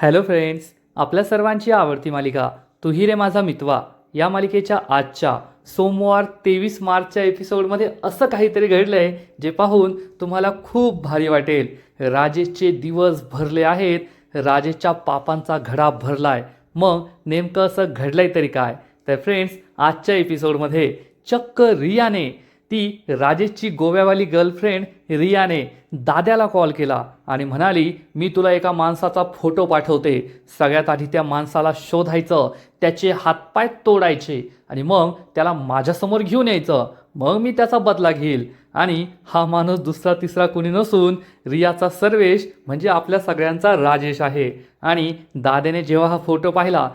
Hello friends, आपल्या सर्वांची आवडती मालिका तू ही रे माझा मितवा या मालिकेच्या आजच्या सोमवार 23 मार्चच्या एपिसोडमध्ये असं काहीतरी घडलंय जे पाहून तुम्हाला खूप भारी वाटेल. राजेशचे दिवस भरले आहेत, राजेशच्या पापांचा घडा भरलाय. मग नेमकं असं घडलंय तरी काय? तर फ्रेंड्स, आजच्या एपिसोडमध्ये चक्क रियाने, ती राजेशची गोव्यावाली गर्लफ्रेंड रियाने दाद्याला कॉल केला आणि म्हणाली, मी तुला एका माणसाचा फोटो पाठवते. सगळ्यात आधी त्या माणसाला शोधायचं, त्याचे हातपाय तोडायचे आणि मग त्याला माझ्यासमोर घेऊन यायचं. मग मी त्याचा बदला घेईल. आणि हा माणूस दुसरा तिसरा कुणी नसून रियाचा सर्वेश म्हणजे आपल्या सगळ्यांचा राजेश आहे. आणि दाद्याने जेव्हा हा फोटो पाहिला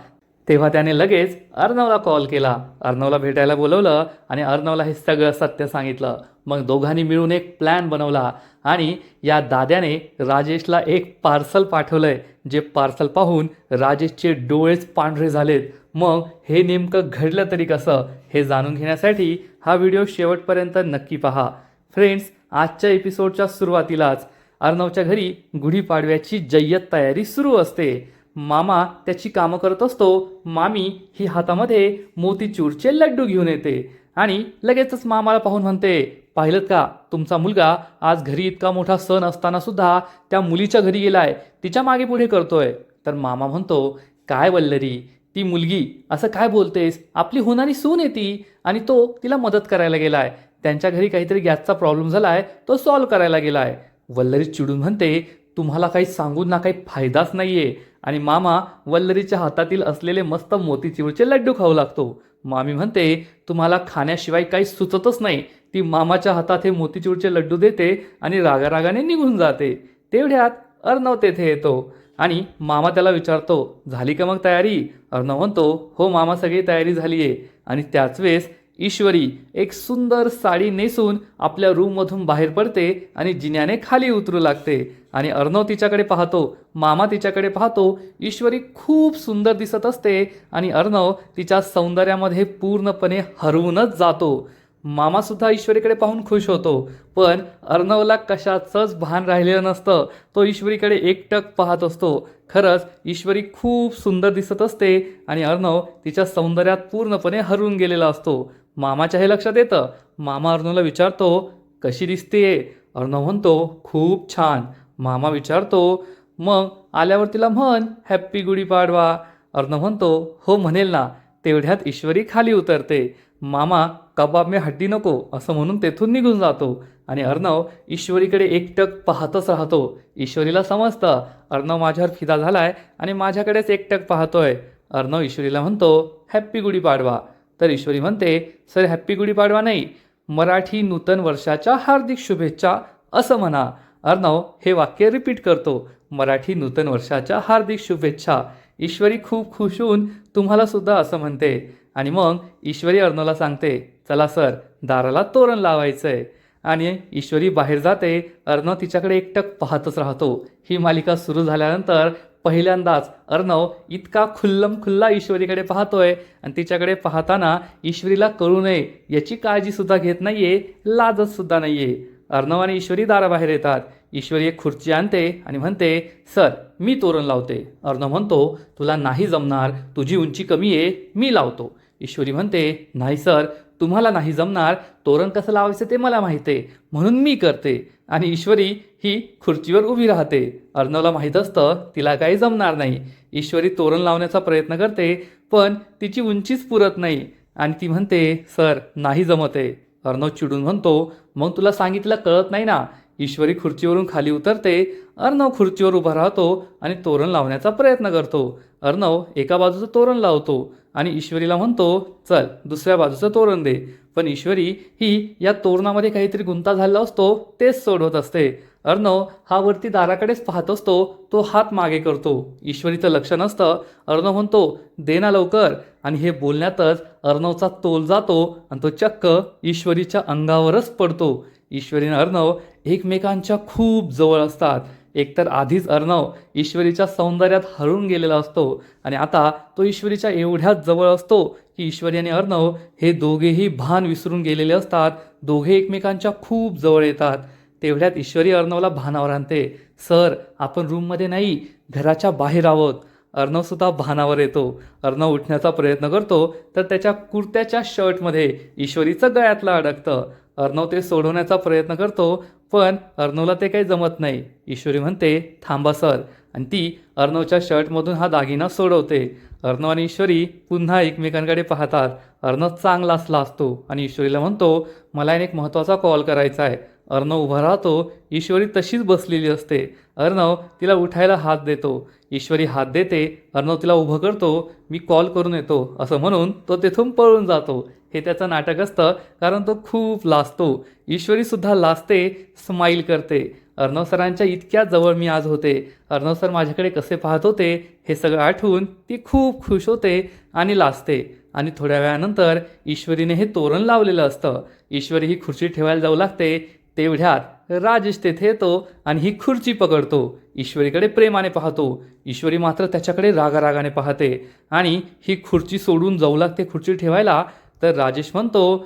तेव्हा त्याने लगेच अर्णवला कॉल केला, अर्णवला भेटायला बोलवलं आणि अर्णवला हे सगळं सत्य सांगितलं. मग दोघांनी मिळून एक प्लॅन बनवला आणि या दाद्याने राजेशला एक पार्सल पाठवलंय, जे पार्सल पाहून राजेशचे डोळेच पांढरे झालेत. मग हे नेमकं घडलं तरी कसं हे जाणून घेण्यासाठी हा व्हिडिओ शेवटपर्यंत नक्की पहा. फ्रेंड्स, आजच्या एपिसोडच्या सुरुवातीलाच अर्णवच्या घरी गुढीपाडव्याची जय्यत तयारी सुरू असते. मामा त्याची कामं करत असतो. मामी ही हातामध्ये मोतीचूरचे लड्डू घेऊन येते आणि लगेचच मामाला पाहून म्हणते, पाहिलं का, तुमचा मुलगा आज घरी इतका मोठा सण असताना सुद्धा त्या मुलीच्या घरी गेलाय, तिच्या मागे पुढे करतोय. तर मामा म्हणतो, काय वल्लरी, ती मुलगी असं काय बोलतेस, आपली होणारी सून आहे ती आणि तो तिला मदत करायला गेलाय. त्यांच्या घरी काहीतरी गॅसचा प्रॉब्लेम झालाय, तो सॉल्व्ह करायला गेलाय. वल्लरी चिडून म्हणते, तुम्हाला काही सांगून ना काही फायदाच नाहीये. आणि मामा वल्लरीच्या हातातील असलेले मस्त मोतीचूरचे लड्डू खाऊ लागतो. मामी म्हणते, तुम्हाला खाण्याशिवाय काही सुचतच नाही. ती मामाच्या हातात हे मोतीचूरचे लड्डू देते आणि रागारागाने निघून जाते. तेवढ्यात अर्णव तेथे येतो आणि मामा त्याला विचारतो, झाली का मग तयारी? अर्णव म्हणतो, हो मामा, सगळी तयारी झाली आहे. आणि त्याच वेळेस ईश्वरी एक सुंदर साडी नेसून आपल्या रूममधून बाहेर पडते आणि जिन्याने खाली उतरू लागते. आणि अर्णव तिच्याकडे पाहतो, मामा तिच्याकडे पाहतो. ईश्वरी खूप सुंदर दिसत असते आणि अर्णव तिच्या सौंदर्यामध्ये पूर्णपणे हरवूनच जातो. मामासुद्धा ईश्वरीकडे पाहून खुश होतो, पण अर्णवला कशाचंच भान राहिलेलं नसतं. तो ईश्वरीकडे एकटक पाहत असतो. खरंच ईश्वरी खूप सुंदर दिसत असते आणि अर्णव तिच्या सौंदर्यात पूर्णपणे हरवून गेलेला असतो. मामाच्या हे लक्षात येतं. मामा अर्णवला विचारतो, कशी दिसतेय? अर्णव म्हणतो, खूप छान. मामा विचारतो, मग आल्यावर तिला म्हण हॅप्पी गुढीपाडवा. अर्णव म्हणतो, हो म्हणेल ना. तेवढ्यात ईश्वरी खाली उतरते. मामा, कबाब में हड्डी नको असं म्हणून तेथून निघून जातो आणि अर्णव ईश्वरीकडे एकटक पाहतच राहतो. ईश्वरीला समजतं अर्णव माझ्यावर फिदा झालाय आणि माझ्याकडेच एकटक पाहतोय. अर्णव ईश्वरीला म्हणतो, हॅप्पी गुढीपाडवा. तर ईश्वरी म्हणते, सर हॅप्पी गुढीपाडवा नाही, मराठी नूतन वर्षाच्या हार्दिक शुभेच्छा असं म्हणा. अर्णव हे वाक्य रिपीट करतो, मराठी नूतन वर्षाच्या हार्दिक शुभेच्छा. ईश्वरी खूप खुश होऊन तुम्हाला सुद्धा असं म्हणते. आणि मग ईश्वरी अर्णवला सांगते, चला सर, दाराला तोरण लावायचंय. आणि ईश्वरी बाहेर जाते. अर्णव तिच्याकडे एकटक पाहतच राहतो. ही मालिका सुरू झाल्यानंतर पहिल्यांदाच अर्णव इतका खुल्लम खुल्ला ईश्वरीकडे पाहतोय आणि तिच्याकडे पाहताना ईश्वरीला कळू नये याची काळजी सुद्धा घेत नाहीये, लाजत सुद्धा नाहीये. अर्णव आणि ईश्वरी दाराबाहेर येतात. ईश्वरी एक खुर्ची आणते आणि म्हणते, सर मी तोरण लावते. अर्णव म्हणतो, तुला नाही जमणार, तुझी उंची कमी आहे, मी लावतो. ईश्वरी म्हणते, नाही सर, तुम्हाला नाही जमणार, तोरण कसं लावायचं ते मला माहिती आहे, म्हणून मी करते. आणि ईश्वरी ही खुर्चीवर उभी राहते. अर्णवला माहीत असतं तिला काही जमणार नाही. ईश्वरी तोरण लावण्याचा प्रयत्न करते, पण तिची उंचीच पुरत नाही आणि ती म्हणते, सर नाही जमत आहे. अर्णव चिडून म्हणतो, मग तुला सांगितलं कळत नाही ना. ईश्वरी खुर्चीवरून खाली उतरते. अर्णव खुर्चीवर उभा राहतो आणि तोरण लावण्याचा प्रयत्न करतो. अर्णव एका बाजूचं तोरण लावतो आणि ईश्वरीला म्हणतो, चल दुसऱ्या बाजूचं तोरण दे. पण ईश्वरी ही या तोरणामध्ये काहीतरी गुंता झालेला असतो, तेच सोडवत असते. अर्णव हा वरती दाराकडेच पाहत असतो. तो हात मागे करतो. ईश्वरीचं लक्ष नसतं. अर्णव म्हणतो, दे ना लवकर. आणि हे बोलण्यातच अर्णवचा तोल जातो आणि तो चक्क ईश्वरीच्या अंगावरच पडतो. ईश्वरी आणि अर्णव एकमेकांच्या खूप जवळ असतात. एकतर आधीच अर्णव ईश्वरीच्या सौंदर्यात हरवून गेलेला असतो आणि आता तो ईश्वरीच्या एवढ्याच जवळ असतो की ईश्वरी आणि अर्णव हे दोघेही भान विसरून गेलेले असतात. दोघे एकमेकांच्या खूप जवळ येतात. तेवढ्यात ईश्वरी अर्णवला भानावर आणते. सर आपण रूममध्ये नाही, घराच्या बाहेर आहोत. अर्णवसुद्धा भानावर येतो. अर्णव उठण्याचा प्रयत्न करतो तर त्याच्या कुर्त्याच्या शर्टमध्ये ईश्वरीचं गळ्यातलं अडकतं. अर्णव ते सोडवण्याचा प्रयत्न करतो, पण अर्णवला ते काही जमत नाही. ईश्वरी म्हणते थांबा सर, आणि ती अर्णवच्या शर्टमधून हा दागिना सोडवते. अर्णव आणि ईश्वरी पुन्हा एकमेकांकडे पाहतात. अर्णव चांगलाच लाजतो आणि ईश्वरीला म्हणतो मला एक महत्त्वाचा कॉल करायचा आहे. अर्णव उभा राहतो. ईश्वरी तशीच बसलेली असते. अर्णव तिला उठायला हात देतो. ईश्वरी हात देते. अर्णव तिला उभं करतो. मी कॉल करून येतो असं म्हणून तो तेथून पळून जातो. हे त्याचं नाटक असतं, कारण तो खूप लाजतो. ईश्वरीसुद्धा लाजते, स्माईल करते. अर्णव सरांच्या इतक्या जवळ मी आज होते. अर्णव सर माझ्याकडे कसे पाहत होते हे सगळं आठवून ती खूप खुश होते आणि लाजते. आणि थोड्या वेळानंतर ईश्वरीने हे तोरण लावलेलं असतं. ईश्वरी ही खुर्ची ठेवायला जाऊ लागते. तेवढ्यात राजेश तेथे येतो आणि ही खुर्ची पकडतो. ईश्वरीकडे प्रेमाने पाहतो. ईश्वरी मात्र त्याच्याकडे रागारागाने पाहते आणि ही खुर्ची सोडून जाऊ लागते खुर्ची ठेवायला. तर राजेश म्हणतो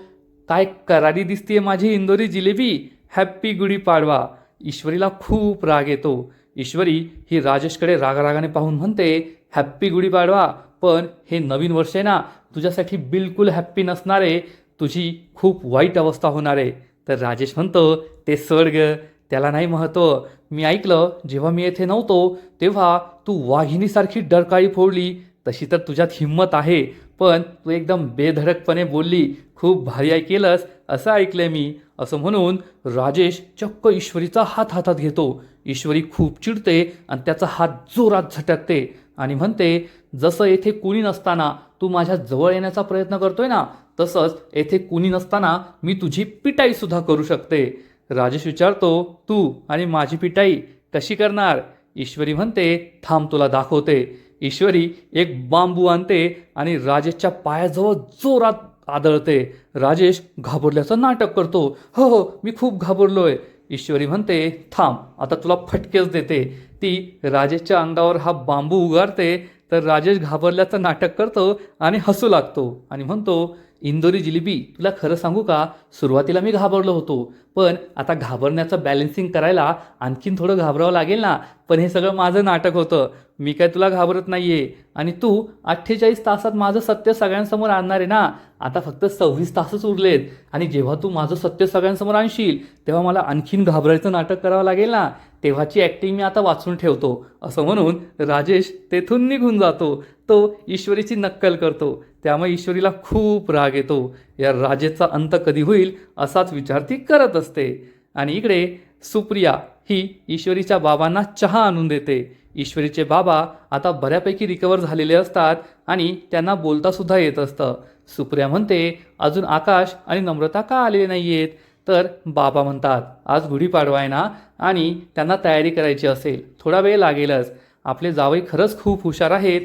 काय करारी दिसतीये माझी इंदोरी जिलेबी, हॅप्पी गुढीपाडवा. ईश्वरीला खूप राग येतो. ईश्वरी ही राजेशकडे रागारागाने पाहून म्हणते हॅप्पी गुढीपाडवा, पण हे नवीन वर्ष आहे ना, तुझ्यासाठी बिलकुल हॅप्पी नसणार आहे. तुझी खूप वाईट अवस्था होणार आहे. तर राजेश म्हणतो ते सोड ग, त्याला नाही महत्त्व. मी ऐकलं जेव्हा मी येथे नव्हतो तेव्हा तू वाघिणीसारखी डरकाळी फोडली. तशी तर तुझ्यात हिंमत आहे, पण तू एकदम बेधडकपणे बोलली. खूप भारी ऐकेलस असं ऐकलंय मी. असं म्हणून राजेश चक्क ईश्वरीचा हात हातात घेतो. ईश्वरी खूप चिडते आणि त्याचा हात जोरात झटकते आणि म्हणते जसं येथे कुणी नसताना तू माझ्या जवळ येण्याचा प्रयत्न करतोय ना, तसंच येथे कुणी नसताना मी तुझी पिटाईसुद्धा करू शकते. राजेश विचारतो तू आणि माझी पिटाई कशी करणार? ईश्वरी म्हणते थांब तुला दाखवते. ईश्वरी एक बांबू आणते आणि राजेशच्या पायाजवळ जोरात आदळते. राजेश घाबरल्याचं नाटक करतो. हो हो मी खूप घाबरलोय. ईश्वरी म्हणते थांब आता तुला फटकेच देते. ती राजेशच्या अंगावर हा बांबू उगारते. तर राजेश घाबरल्याचं नाटक करतो आणि हसू लागतो आणि म्हणतो इंदोरी जिलेबी, तुला खरं सांगू का, सुरुवातीला मी घाबरलो होतो, पण आता घाबरण्याचं बॅलन्सिंग करायला आणखीन थोडं घाबरावं लागेल ना. पण हे सगळं माझं नाटक होतं. मी काय तुला घाबरत नाहीये. आणि तू 48 तासात माझं सत्य सगळ्यांसमोर आणणार आहे ना. आता फक्त 26 तासच उरलेत आणि जेव्हा तू माझं सत्य सगळ्यांसमोर आणशील तेव्हा मला आणखीन घाबरायचं नाटक करावं लागेल ना. तेव्हाची ॲक्टिंग मी आता वाचून ठेवतो. असं म्हणून राजेश तेथून निघून जातो. तो ईश्वरीची नक्कल करतो. त्यामुळे ईश्वरीला खूप राग येतो. या राजेशचा अंत कधी होईल असाच विचार ती करत असते. आणि इकडे सुप्रिया ही ईश्वरीच्या बाबांना चहा आणून देते. ईश्वरीचे बाबा आता बऱ्यापैकी रिकवर झालेले असतात आणि त्यांना बोलतासुद्धा येत असतं. सुप्रिया म्हणते अजून आकाश आणि नम्रता का आलेले नाही आहेत? तर बाबा म्हणतात आज गुढीपाडवा आहे ना आणि त्यांना तयारी करायची असेल, थोडा वेळ लागेलच. आपले जावई खरंच खूप हुशार आहेत.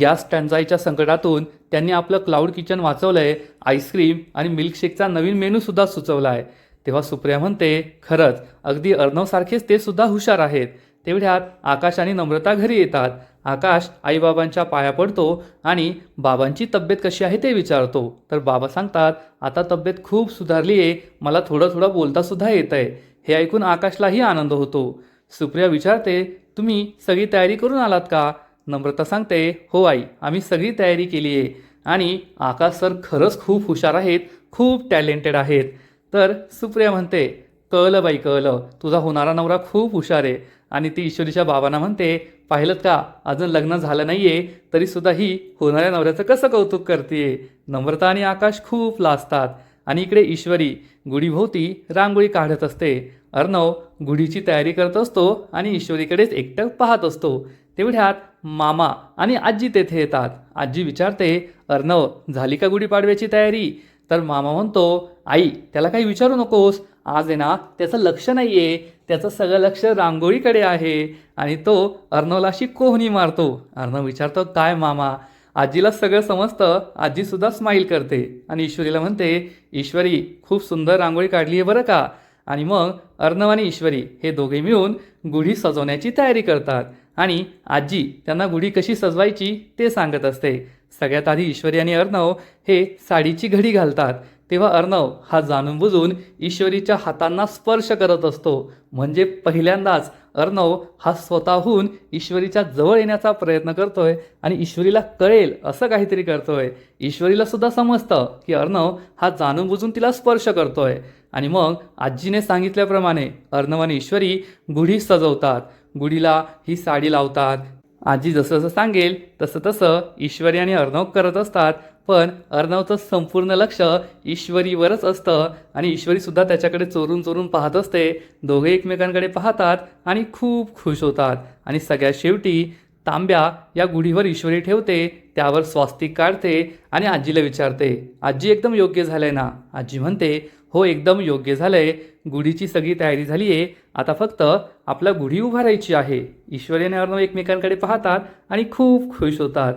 गॅस टंचाईच्या संकटातून त्यांनी आपलं क्लाउड किचन वाचवलं आहे. आईस्क्रीम आणि मिल्कशेकचा नवीन मेनूसुद्धा सुचवला आहे. तेव्हा सुप्रिया म्हणते खरंच अगदी अर्णवसारखेच ते सुद्धा हुशार आहेत. तेवढ्यात आकाश आणि नम्रता घरी येतात. आकाश आईबाबांच्या पाया पडतो आणि बाबांची तब्येत कशी आहे ते विचारतो. तर बाबा सांगतात आता तब्येत खूप सुधारली आहे, मला थोडं थोडं बोलतासुद्धा येत आहे. हे ऐकून आकाशलाही आनंद होतो. सुप्रिया विचारते तुम्ही सगळी तयारी करून आलात का? नम्रता सांगते हो आई, आम्ही सगळी तयारी केली आहे आणि आकाश सर खरंच खूप हुशार आहेत, खूप टॅलेंटेड आहेत. तर सुप्रिया म्हणते कळलं बाई कळलं, तुझा होणारा नवरा खूप हुशार आहे. आणि ती ईश्वरीच्या बाबांना म्हणते पाहिलं का, अजून लग्न झालं नाही आहे तरीसुद्धा ही होणाऱ्या नवऱ्याचं कसं कौतुक करते. नम्रता आणि आकाश खूप लाजतात. आणि इकडे ईश्वरी गुढीभोवती रांगोळी काढत असते. अर्णव गुढीची तयारी करत असतो आणि ईश्वरीकडेच एकटक पाहत असतो. तेवढ्यात मामा आणि आजी तेथे येतात. आजी विचारते अर्णव झाली का गुढीपाडव्याची तयारी? तर मामा म्हणतो आई त्याला काही विचारू नकोस, आज आहे ना त्याचं लक्ष नाही आहे, त्याचं सगळं लक्ष रांगोळीकडे आहे. आणि तो अर्णवला अशी कोहणी मारतो. अर्णव विचारतो काय मामा? आजीला सगळं समजतं. आजीसुद्धा स्माईल करते आणि ईश्वरीला म्हणते ईश्वरी खूप सुंदर रांगोळी काढली आहे बरं का. आणि मग अर्णव आणि ईश्वरी हे दोघे मिळून गुढी सजवण्याची तयारी करतात आणि आजी त्यांना गुढी कशी सजवायची ते सांगत असते. सगळ्यात आधी ईश्वरी आणि अर्णव हे साडीची घडी घालतात. तेव्हा अर्णव हा जाणून बुजून ईश्वरीच्या हातांना स्पर्श करत असतो. म्हणजे पहिल्यांदाच अर्णव हा स्वतःहून ईश्वरीच्या जवळ येण्याचा प्रयत्न करतोय आणि ईश्वरीला कळेल असं काहीतरी करतोय. ईश्वरीला सुद्धा समजतं की अर्णव हा जाणून बुजून तिला स्पर्श करतोय. आणि मग आजीने सांगितल्याप्रमाणे अर्णव आणि ईश्वरी गुढी सजवतात. गुढीला ही साडी लावतात. आजी जसं जसं सांगेल तसं तसं ईश्वरी आणि अर्णव करत असतात. पण अर्णवचं संपूर्ण लक्ष ईश्वरीवरच असतं आणि ईश्वरीसुद्धा त्याच्याकडे चोरून चोरून पाहत असते. दोघे एकमेकांकडे पाहतात आणि खूप खुश होतात. आणि सगळ्यात शेवटी तांब्या या गुढीवर ईश्वरी ठेवते, त्यावर स्वास्तिक काढते आणि आजीला विचारते, आजी एकदम योग्य झालंय ना? आजी म्हणते, हो एकदम योग्य झालंय. गुढीची सगळी तयारी झाली आहे, आता फक्त आपला गुढी उभारायची आहे. ईश्वरी आणि अर्णव एकमेकांकडे पाहतात आणि खूप खुश होतात.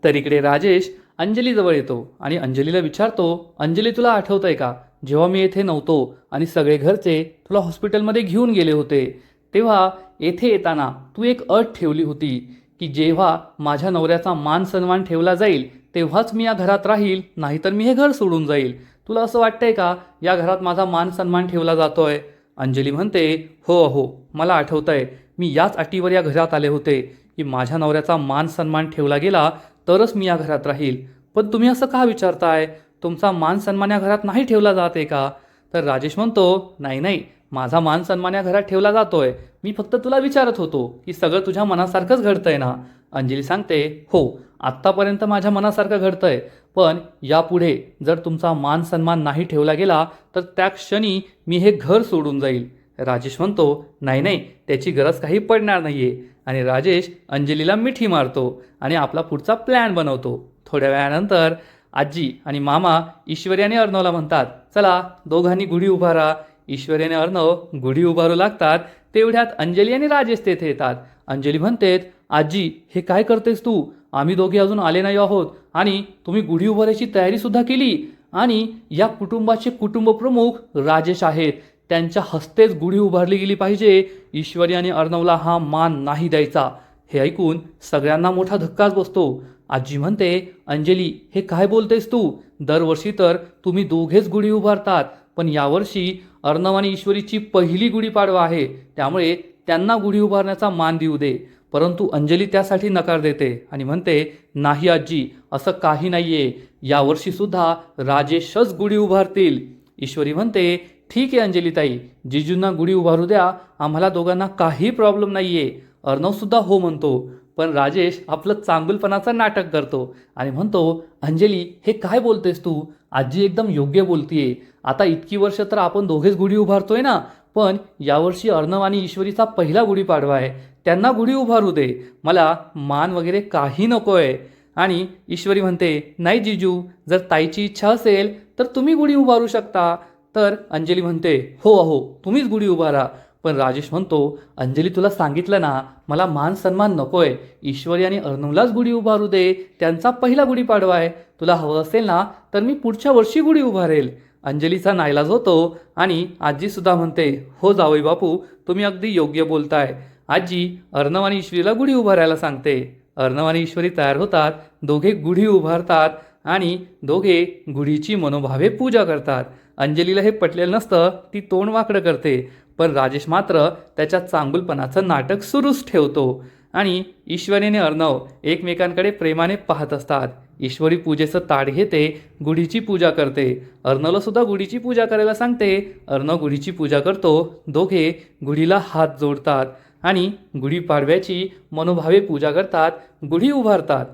तर इकडे राजेश अंजलीजवळ येतो आणि अंजलीला विचारतो, अंजली तुला आठवतंय का जेव्हा मी येथे नव्हतो आणि सगळे घरचे तुला हॉस्पिटलमध्ये घेऊन गेले होते, तेव्हा येथे येताना तू एक अट ठेवली होती की जेव्हा माझ्या नवऱ्याचा मान सन्मान ठेवला जाईल तेव्हाच मी या घरात राहील, नाहीतर मी हे घर सोडून जाईल. तुला असं वाटतंय का या घरात माझा मान सन्मान ठेवला जातोय? अंजली म्हणते, हो हो मला आठवतंय, मी याच अटीवर या घरात आले होते की माझ्या नवऱ्याचा मान सन्मान ठेवला गेला तरच मी या घरात राहील. पण तुम्ही असं का विचारताय? तुमचा मान सन्मान या घरात नाही ठेवला जाते का? तर राजेश म्हणतो, नाही नाही, माझा मान सन्मान या घरात ठेवला जातोय. मी फक्त तुला विचारत होतो की सगळं तुझ्या मनासारखंच घडतंय ना? अंजली सांगते, हो आत्तापर्यंत माझ्या मनासारखं घडतंय, पण यापुढे जर तुमचा मान सन्मान नाही ठेवला गेला तर त्या क्षणी मी हे घर सोडून जाईल. राजेश म्हणतो, नाही नाही, त्याची गरज काही पडणार नाहीये. आणि राजेश अंजलीला मिठी मारतो आणि आपला पुढचा प्लॅन बनवतो. थोड्या वेळानंतर आजी आणि मामा ईश्वरी आणि अर्णवला म्हणतात, चला दोघांनी गुढी उभारा. ईश्वरी आणि अर्णव गुढी उभारू लागतात. तेवढ्यात अंजली आणि राजेश तेथे येतात. अंजली म्हणते, आजी हे काय करतेस तू? आम्ही दोघे अजून आले नाही आहोत आणि तुम्ही गुढी उभारायची तयारी सुद्धा केली. आणि या कुटुंबाचे कुटुंब प्रमुख राजेश आहेत, त्यांच्या हस्तेच गुढी उभारली गेली पाहिजे. ईश्वरी आणि अर्णवला हा मान नाही द्यायचा. हे ऐकून सगळ्यांना मोठा धक्काच बसतो. आजी म्हणते, अंजली हे काय बोलतेस तू? दरवर्षी तर तुम्ही दोघेच गुढी उभारतात, पण यावर्षी अर्णव आणि ईश्वरीची पहिली गुढीपाडवा आहे, त्यामुळे त्यांना गुढी उभारण्याचा मान देऊ दे. परंतु अंजली त्यासाठी नकार देते आणि म्हणते, नाही आजी, असं काही नाहीये, यावर्षी सुद्धा राजेशच गुढी उभारतील. ईश्वरी म्हणते, ठीक आहे अंजलीताई, जिजूंना गुढी उभारू द्या, आम्हाला दोघांना काही प्रॉब्लेम नाहीये. अर्णवसुद्धा हो म्हणतो. पण राजेश आपलं चांगुलपणाचं नाटक करतो आणि म्हणतो, अंजली हे काय बोलतेस तू? आजी एकदम योग्य बोलतीये. आता इतकी वर्ष तर आपण दोघेच गुढी उभारतोय ना, पण यावर्षी अर्णव आणि ईश्वरीचा पहिला गुढीपाडवा आहे, त्यांना गुढी उभारू दे. मला मान वगैरे काही नकोय. आणि ईश्वरी म्हणते, नाही जिजू, जर ताईची इच्छा असेल तर तुम्ही गुढी उभारू शकता. तर अंजली म्हणते, हो अहो तुम्हीच गुढी उभारा. पण राजेश म्हणतो, अंजली तुला सांगितलं ना, मला मान सन्मान नकोय. ईश्वरी आणि अर्णवलाच गुढी उभारू दे, त्यांचा पहिला गुढीपाडवा आहे. तुला हवं असेल ना तर मी पुढच्या वर्षी गुढी उभारेल. अंजलीचा नाईलाज होतो आणि आजीसुद्धा म्हणते, हो जावई बापू, तुम्ही अगदी योग्य बोलताय. आजी अर्णव आणि ईश्वरीला गुढी उभारायला सांगते. अर्णव आणि ईश्वरी तयार होतात. दोघे गुढी उभारतात आणि दोघे गुढीची मनोभावे पूजा करतात. अंजलीला हे पटलेलं नसतं, ती तोंड वाकडं करते. पण राजेश मात्र त्याच्या चांगुलपणाचं नाटक सुरूच ठेवतो. आणि ईश्वरी आणि अर्णव एकमेकांकडे प्रेमाने पाहत असतात. ईश्वरी पूजेचं ताट घेते, गुढीची पूजा करते. अर्णवला सुद्धा गुढीची पूजा करायला सांगते. अर्णव गुढीची पूजा करतो. दोघे गुढीला हात जोडतात आणि गुढीपाडव्याची मनोभावे पूजा करतात, गुढी उभारतात.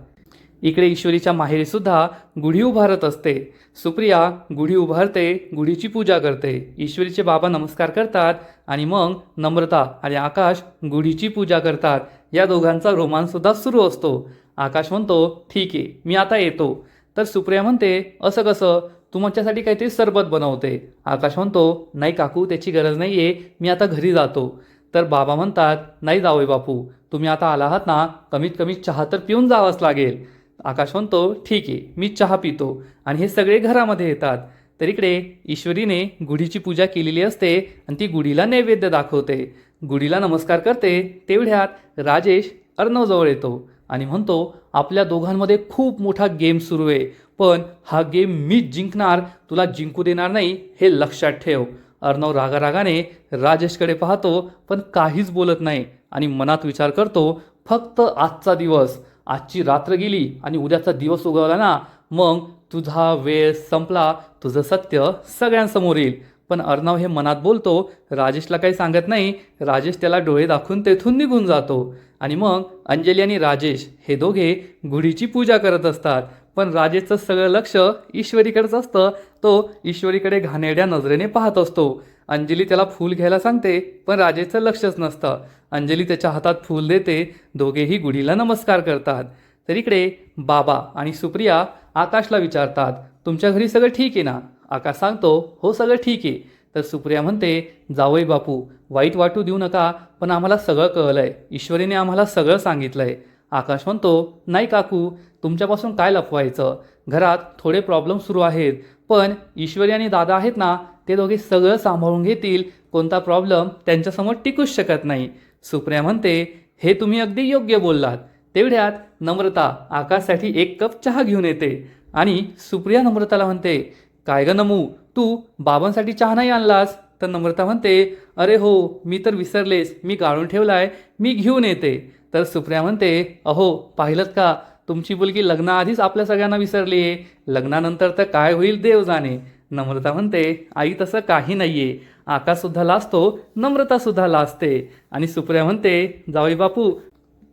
इकडे ईश्वरीच्या माहेरीसुद्धा गुढी उभारत असते. सुप्रिया गुढी उभारते, गुढीची पूजा करते. ईश्वरीचे बाबा नमस्कार करतात आणि मग नम्रता आणि आकाश गुढीची पूजा करतात. या दोघांचा रोमांससुद्धा सुरू असतो. आकाश म्हणतो, ठीक आहे मी आता येतो. तर सुप्रिया म्हणते, असं कसं? तू माझ्यासाठी काहीतरी सरबत बनवते. आकाश म्हणतो, नाही काकू त्याची गरज नाही आहे, मी आता घरी जातो. तर बाबा म्हणतात, नाही जावई बापू, तुम्ही आता आला आहात ना, कमीत कमी चहा तर पिऊन जावंच लागेल. आकाश म्हणतो, ठीक आहे मी चहा पितो. आणि हे सगळे घरामध्ये येतात. तर इकडे ईश्वरीने गुढीची पूजा केलेली असते आणि ती गुढीला नैवेद्य दाखवते. गुढीला नमस्कार करते. तेवढ्यात राजेश अर्णवजवळ येतो आणि म्हणतो, आपल्या दोघांमध्ये खूप मोठा गेम सुरू आहे, पण हा गेम मीच जिंकणार, तुला जिंकू देणार नाही हे लक्षात ठेव. अर्णव रागारागाने राजेशकडे पाहतो पण काहीच बोलत नाही आणि मनात विचार करतो, फक्त आजचा दिवस, आजची रात्र गेली आणि उद्याचा दिवस उगवला ना, मग तुझा वेळ संपला, तुझं सत्य सगळ्यांसमोर येईल. पण अर्णव हे मनात बोलतो, राजेशला काही सांगत नाही. राजेश त्याला डोळे दाखवून तेथून निघून जातो. आणि मग अंजली आणि राजेश हे दोघे गुढीची पूजा करत असतात. पण राजेशचं सगळं लक्ष ईश्वरीकडेच असतं. तो ईश्वरीकडे घाणेरड्या नजरेने पाहत असतो. अंजली त्याला फूल घ्यायला सांगते पण राजेशचं लक्षच नसतं. अंजली त्याच्या हातात फूल देते. दोघेही गुढीला नमस्कार करतात. तर इकडे बाबा आणि सुप्रिया आकाशला विचारतात, तुमच्या घरी सगळं ठीक आहे ना? आकाश सांगतो, हो सगळं ठीक आहे. तर सुप्रिया म्हणते, जावई बापू, वाईट वाटू देऊ नका, पण आम्हाला सगळं कळलंय, ईश्वरीने आम्हाला सगळं सांगितलंय. आकाश म्हणतो, नाही काकू, तुमच्यापासून काय लपवायचं, घरात थोडे प्रॉब्लेम सुरू आहेत, पण ईश्वरी आणि दादा आहेत ना, ते दोघे सगळं सांभाळून घेतील, कोणता प्रॉब्लेम त्यांच्यासमोर टिकूच शकत नाही. सुप्रिया म्हणते, हे तुम्ही अगदी योग्य बोललात. तेवढ्यात नम्रता आकाशसाठी 1 कप चहा घेऊन येते आणि सुप्रिया नम्रताला म्हणते, काय ग नमू, तू बाबांसाठी चहा नाही आणलास? तर नम्रता म्हणते, अरे हो, मी तर विसरलेस, मी गाळून ठेवलाय, मी घेऊन येते. तर सुप्रिया म्हणते, अहो पाहिलंत का, तुमची मुलगी लग्नाआधीच आपल्या सगळ्यांना विसरली आहे, लग्नानंतर तर काय होईल देव जाणे. नम्रता म्हणते, आई तसं काही नाहीये, आकाशसुद्धा लाजतो, नम्रतासुद्धा लाजते. आणि सुप्रिया म्हणते, जावई बापू,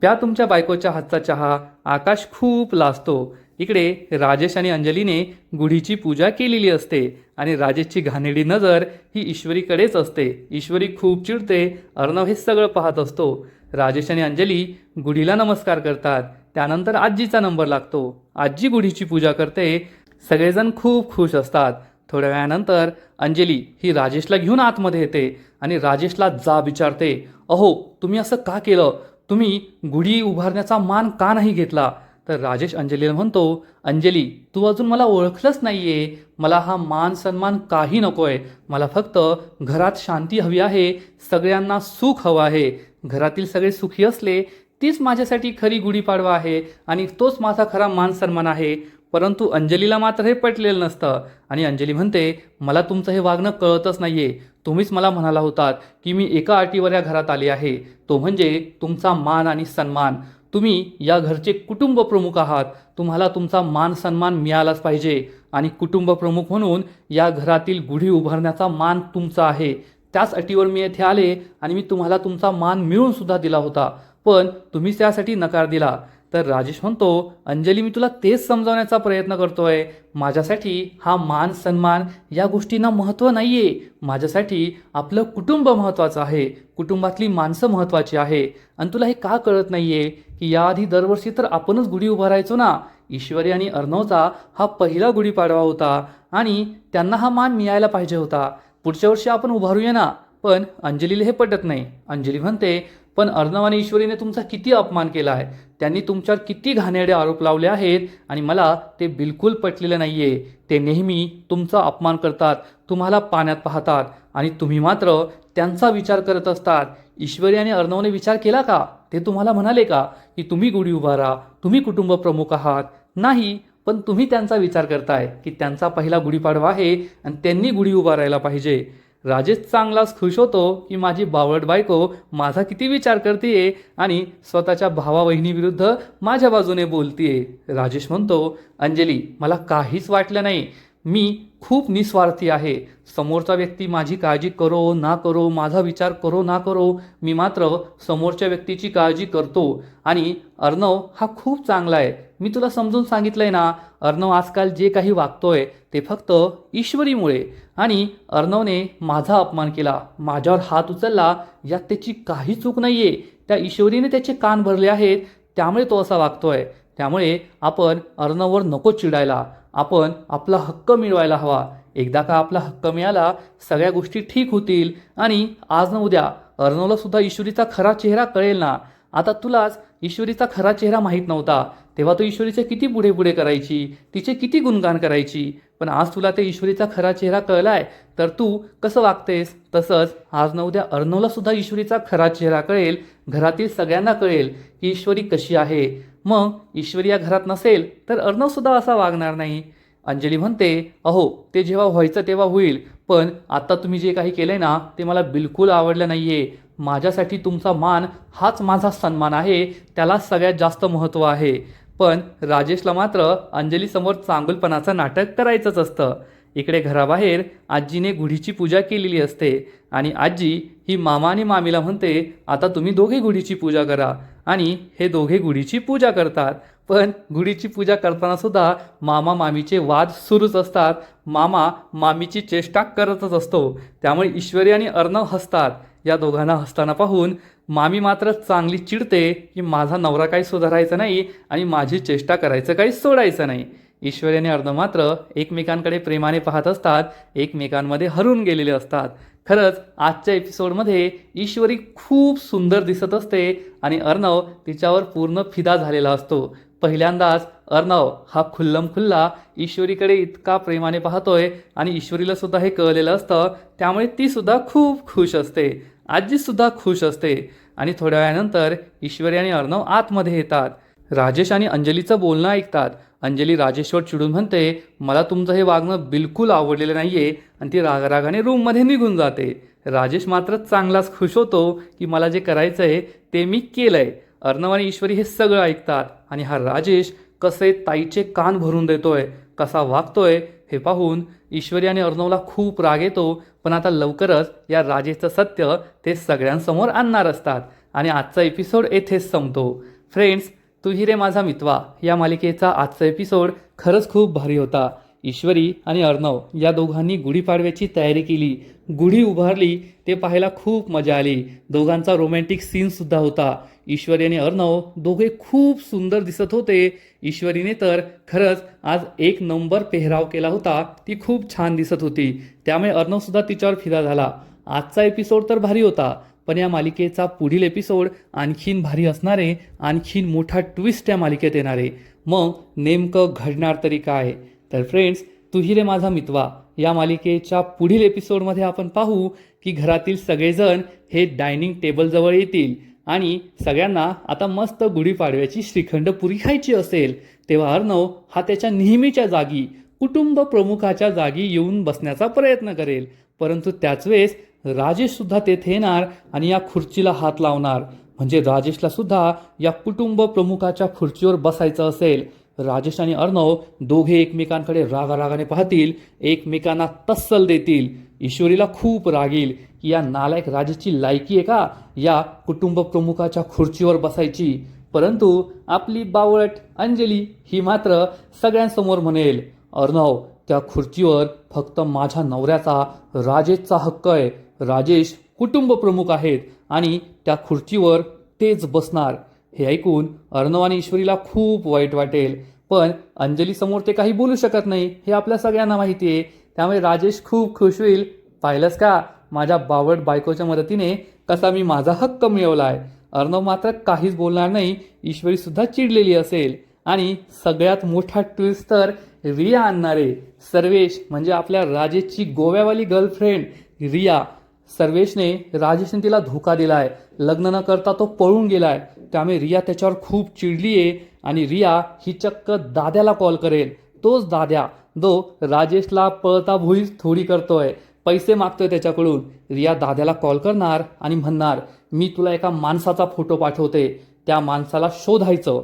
त्या तुमच्या बायकोच्या हातचा चहा, आकाश खूप लाजतो. इकडे राजेश आणि अंजलीने गुढीची पूजा केलेली असते आणि राजेशची घाणेरडी नजर ही ईश्वरीकडेच असते. ईश्वरी खूप चिडते. अर्णव हे सगळं पाहत असतो. राजेश आणि अंजली गुढीला नमस्कार करतात. त्यानंतर आजीचा नंबर लागतो. आजी गुढीची पूजा करते. सगळेजण खूप खुश असतात. थोड्या वेळानंतर अंजली ही राजेशला घेऊन आतमध्ये येते आणि राजेशला जाब विचारते, अहो तुम्ही असं का केलं, तुम्ही गुढी उभारण्याचा मान का नाही घेतला? तर राजेश अंजलीला म्हणतो, अंजली तू अजून मला ओळखलंच नाहीये, मला हा मान सन्मान काही नकोय, मला फक्त घरात शांती हवी आहे, सगळ्यांना सुख हवं आहे, घरातील सगळे सुखी असले तीच माझ्यासाठी खरी गुढीपाडवा आहे आणि तोच माझा खरा मान सन्मान आहे. परंतु अंजलीला मात्र हे पटलेलं नसतं आणि अंजली म्हणते, मला तुमचं हे वागणं कळतच नाहीये, तुम्हीच मला म्हणाला होतात की मी एका अटीवर या घरात आले आहे, तो म्हणजे तुमचा मान आणि सन्मान. तुम्ही या घरचे कुटुंब प्रमुख आहात, तुम्हाला तुमचा मान सन्मान मिळालाच पाहिजे आणि कुटुंब प्रमुख म्हणून या घरातील गुढी उभारण्याचा मान तुमचा आहे. त्याच अटीवर मी येथे आले आणि मी तुम्हाला तुमचा मान मिळवून सुद्धा दिला होता, पण तुम्हीच त्यासाठी नकार दिला. तर राजेश म्हणतो, अंजली मी तुला तेच समजावण्याचा प्रयत्न करतोय, माझ्यासाठी हा मान सन्मान या गोष्टींना महत्त्व नाहीये, माझ्यासाठी आपलं कुटुंब महत्त्वाचं आहे, कुटुंबातली माणसं महत्त्वाची आहे. आणि तुला हे का कळत नाहीये की याआधी दरवर्षी तर आपणच गुढी उभारायचो ना, ईश्वरी आणि अर्णवचा हा पहिला गुढीपाडवा होता आणि त्यांना हा मान मिळायला पाहिजे होता, पुढच्या वर्षी आपण उभारूया ना. पण अंजलीला हे पटत नाही. अंजली म्हणते, पण अर्णव आणि ईश्वरीने तुमचा किती अपमान केला आहे, त्यांनी तुमच्यावर किती घाणेरडे आरोप लावले आहेत आणि मला ते बिलकुल पटलेलं नाहीये. ते नेहमी तुमचा अपमान करतात, तुम्हाला पाण्यात पाहतात आणि तुम्ही मात्र त्यांचा विचार करत असतात. ईश्वरी आणि अर्णवने विचार केला का? ते तुम्हाला म्हणाले का की तुम्ही गुढी उभारा, तुम्ही कुटुंब प्रमुख आहात? नाही, पण तुम्ही त्यांचा विचार करताय की त्यांचा पहिला गुढीपाडवा आहे आणि त्यांनी गुढी उभारायला पाहिजे. राजेश चांगलाच खुश होतो की माझी बावळट बायको माझा किती विचार करतेय आणि स्वतःच्या भावा बहिणीविरुद्ध माझ्या बाजूने बोलतीये. राजेश म्हणतो, अंजली मला काहीच वाटलं नाही, मी खूप निस्वार्थी आहे, समोरचा व्यक्ती माझी काळजी करो ना करो, माझा विचार करो ना करो, मी मात्र समोरच्या व्यक्तीची काळजी करतो. आणि अर्णव हा खूप चांगला आहे, मी तुला समजून सांगितलंय ना, अर्णव आजकाल जे काही वागतोय ते फक्त ईश्वरीमुळे, आणि अर्णवने माझा अपमान केला, माझ्यावर हात उचलला, यात त्याची काही चूक नाहीये, त्या ईश्वरीने त्याचे कान भरले आहेत, त्यामुळे तो असा वागतोय. त्यामुळे आपण अर्णववर नको चिडायला, आपण आपला हक्क मिळवायला हवा. एकदा का आपला हक्क मिळाला सगळ्या गोष्टी ठीक होतील आणि आज न उद्या अर्णवला सुद्धा ईश्वरीचा खरा चेहरा कळेल ना. आता तुलाच ईश्वरीचा खरा चेहरा माहीत नव्हता, तेव्हा तू ईश्वरीचे किती पुढे पुढे करायची, तिचे किती गुणगान करायची, पण आज तुला ते ईश्वरीचा खरा चेहरा कळलाय तर तू कसं वागतेस. तसंच आज न उद्या अर्णवला सुद्धा ईश्वरीचा खरा चेहरा कळेल, घरातील सगळ्यांना कळेल की ईश्वरी कशी आहे. मग ईश्वरी या घरात नसेल तर अर्णवसुद्धा असा वागणार नाही. अंजली म्हणते, अहो ते जेव्हा व्हायचं तेव्हा होईल, पण आता तुम्ही जे काही केलंय ना ते मला बिलकुल आवडलं नाही आहे. माझ्यासाठी तुमचा मान हाच माझा सन्मान आहे, त्याला सगळ्यात जास्त महत्त्व आहे. पण राजेशला मात्र अंजलीसमोर चांगुलपणाचं नाटक करायचंच असतं. इकडे घराबाहेर आजीने गुढीची पूजा केलेली असते आणि आजी ही मामा आणि मामीला म्हणते, आता तुम्ही दोघे गुढीची पूजा करा. आणि हे दोघे गुढीची पूजा करतात. पण गुढीची पूजा करताना सुद्धा मामा मामीचे वाद सुरूच असतात. मामा मामीची चेष्टा करतच असतो. त्यामुळे ईश्वरी आणि अर्णव हसतात. या दोघांना हसताना पाहून मामी मात्र चांगली चिडते की माझा नवरा काही सुधारायचा नाही आणि माझी चेष्टा करायचं काही सोडायचं नाही. ईश्वरी आणि अर्णव मात्र एकमेकांकडे प्रेमाने पाहत असतात, एकमेकांमध्ये हरून गेलेले असतात. खरंच आजच्या एपिसोडमध्ये ईश्वरी खूप सुंदर दिसत असते आणि अर्णव तिच्यावर पूर्ण फिदा झालेला असतो. पहिल्यांदाच अर्णव हा खुल्लम खुल्ला ईश्वरीकडे इतका प्रेमाने पाहतोय आणि ईश्वरीला सुद्धा हे कळलेलं असतं. त्यामुळे ती सुद्धा खूप खुश असते, आजीसुद्धा खुश असते. आणि थोड्या वेळानंतर ईश्वरी आणि अर्णव आतमध्ये येतात. राजेश आणि अंजलीचं बोलणं ऐकतात. अंजली राजेशवर चिडून म्हणते, मला तुमचं हे वागणं बिलकुल आवडलेलं नाही आहे आणि ती रागारागाने रूममध्ये निघून जाते. राजेश मात्र चांगलाच खुश होतो की मला जे करायचं आहे ते मी केलं आहे. अर्णव आणि ईश्वरी हे सगळं ऐकतात आणि हा राजेश कसे ताईचे कान भरून देतोय, कसा वागतोय हे पाहून ईश्वरी आणि अर्णवला खूप राग येतो. पण आता लवकरच या राजेशचं सत्य ते सगळ्यांसमोर आणणार असतात आणि आजचा एपिसोड येथेच संपतो. फ्रेंड्स, तू ही रे माझा मितवा या मालिकेचा आजचा एपिसोड खरंच खूप भारी होता. ईश्वरी आणि अर्णव या दोघांनी गुढीपाडव्याची तयारी केली, गुढी उभारली, ते पाहायला खूप मजा आली. दोघांचा रोमॅन्टिक सीनसुद्धा होता. ईश्वरी आणि अर्णव दोघे खूप सुंदर दिसत होते. ईश्वरीने तर खरंच आज एक नंबर पेहराव केला होता, ती खूप छान दिसत होती. त्यामुळे अर्णवसुद्धा तिच्यावर फिदा झाला. आजचा एपिसोड तर भारी होता, पण या मालिकेचा पुढील एपिसोड आणखीन भारी असणारे, आणखीन मोठा ट्विस्ट या मालिकेत येणारे. मग नेमकं घडणार तरी काय? तर फ्रेंड्स, तू ही रे माझा मितवा या मालिकेच्या पुढील एपिसोडमध्ये आपण पाहू की घरातील सगळेजण हे डायनिंग टेबलजवळ येतील आणि सगळ्यांना आता मस्त गुढीपाडव्याची श्रीखंड पुरी खायची असेल. तेव्हा अर्णव हा त्याच्या नेहमीच्या जागी, कुटुंब प्रमुखाच्या जागी येऊन बसण्याचा प्रयत्न करेल. परंतु त्याच वेळेस राजेशसुद्धा तेथे येणार आणि या खुर्चीला हात लावणार. म्हणजे राजेशला सुद्धा या कुटुंब प्रमुखाच्या खुर्चीवर बसायचं असेल. राजेश आणि अर्णव दोघे एकमेकांकडे रागारागाने पाहतील, एकमेकांना तस्सल देतील. ईश्वरीला खूप राग येईल की या नालायक राजेशची लायकी आहे का या कुटुंब प्रमुखाच्या खुर्चीवर बसायची. परंतु आपली बावळट अंजली ही मात्र सगळ्यांसमोर म्हणेल, अर्णव, त्या खुर्चीवर फक्त माझ्या नवऱ्याचा, राजेशचा हक्क आहे. राजेश कुटुंब प्रमुख आहेत आणि त्या खुर्चीवर तेच बसणार. हे ऐकून अर्णव आणि ईश्वरीला खूप वाईट वाटेल, पण अंजली समोर ते काही बोलू शकत नाही हे आपल्या सगळ्यांना माहिती आहे. त्यामुळे राजेश खूप खुश होईल, पाहिलंस का माझ्या बावट बायकोच्या मदतीने कसा मी माझा हक्क मिळवलाय. अर्णव मात्र काहीच बोलणार नाही. ईश्वरी सुद्धा चिडलेली असेल आणि सगळ्यात मोठा ट्विस्ट तर रिया आणणारे. सर्वेश म्हणजे आपल्या राजेशची गोव्यावाली गर्लफ्रेंड रिया. सर्वेशने राजेशने तिला धोका दिलाय, लग्न न करता तो पळून गेलाय. त्यामुळे रिया त्याच्यावर खूप चिडली आहे आणि रिया ही चक्क दाद्याला कॉल करेल. तोच दाद्या जो राजेशला पळता भुईच थोडी करतोय, पैसे मागतोय त्याच्याकडून. रिया दाद्याला कॉल करणार आणि म्हणणार, मी तुला एका माणसाचा फोटो पाठवते, त्या माणसाला शोधायचं,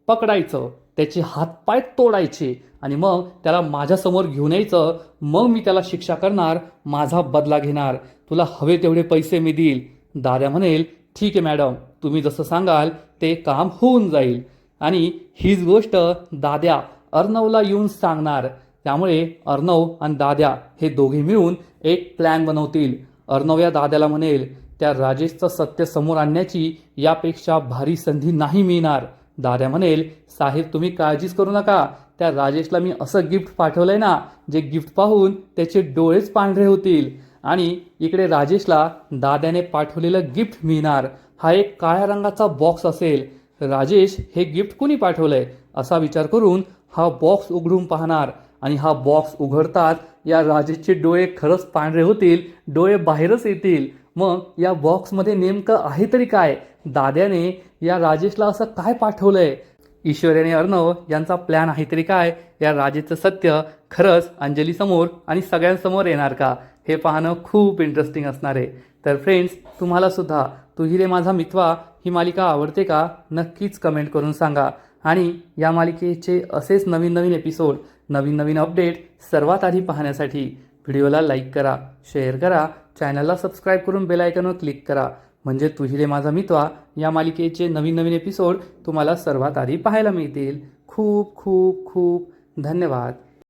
पकडायचं, त्याचे हातपाय तोडायचे आणि मग त्याला माझ्यासमोर घेऊन यायचं. मग मी त्याला शिक्षा करणार, माझा बदला घेणार, तुला हवे तेवढे पैसे मी देईल. दाद्या म्हणेल, ठीक आहे मॅडम, तुम्ही जसं सांगाल ते काम होऊन जाईल. आणि हीच गोष्ट दाद्या अर्णवला येऊन सांगणार. त्यामुळे अर्णव आणि दाद्या हे दोघे मिळून एक प्लॅन बनवतील. अर्णव या दाद्याला म्हणेल, त्या राजेशचं सत्य समोर आणण्याची यापेक्षा भारी संधी नाही मिळणार. दाद्या म्हणेल, साहेब तुम्ही काळजीच करू नका, त्या राजेशला मी असं गिफ्ट पाठवलंय ना, जे गिफ्ट पाहून त्याचे डोळेच पांढरे होतील. आणि इकडे राजेशला दाद्याने पाठवलेलं गिफ्ट मिळणार. हा एक काळ्या रंगाचा बॉक्स असेल. राजेश हे गिफ्ट कोणी पाठवलंय असा विचार करून हा बॉक्स उघडून पाहणार आणि हा बॉक्स उघडताच या राजेशचे डोळे खरंच पांढरे होतील, डोळे बाहेरच येतील. मग या बॉक्समध्ये नेमकं आहे तरी काय? दाद्याने या राजेशला असं काय पाठवलंय? ईश्वरी आणि अर्णव यांचा प्लॅन आहे तरी काय, या राजेचं सत्य खरंच अंजलीसमोर आणि सगळ्यांसमोर येणार का, हे पाहणं खूप इंटरेस्टिंग असणार आहे. तर फ्रेंड्स, तुम्हाला सुद्धा तू ही रे माझा मितवा ही मालिका आवडते का, नक्कीच कमेंट करून सांगा. आणि या मालिकेचे असेच नवीन नवीन एपिसोड, नवीन नवीन अपडेट सर्वात आधी पाहण्यासाठी व्हिडिओला लाईक करा, शेअर करा, चॅनलला सबस्क्राईब करून बेल आयकॉनवर क्लिक करा. म्हणजे तू ही रे माझा मितवा या मालिकेचे नवीन नवीन एपिसोड तुम्हाला सर्वात आधी पाहायला मिळतील. खूप खूप खूप धन्यवाद.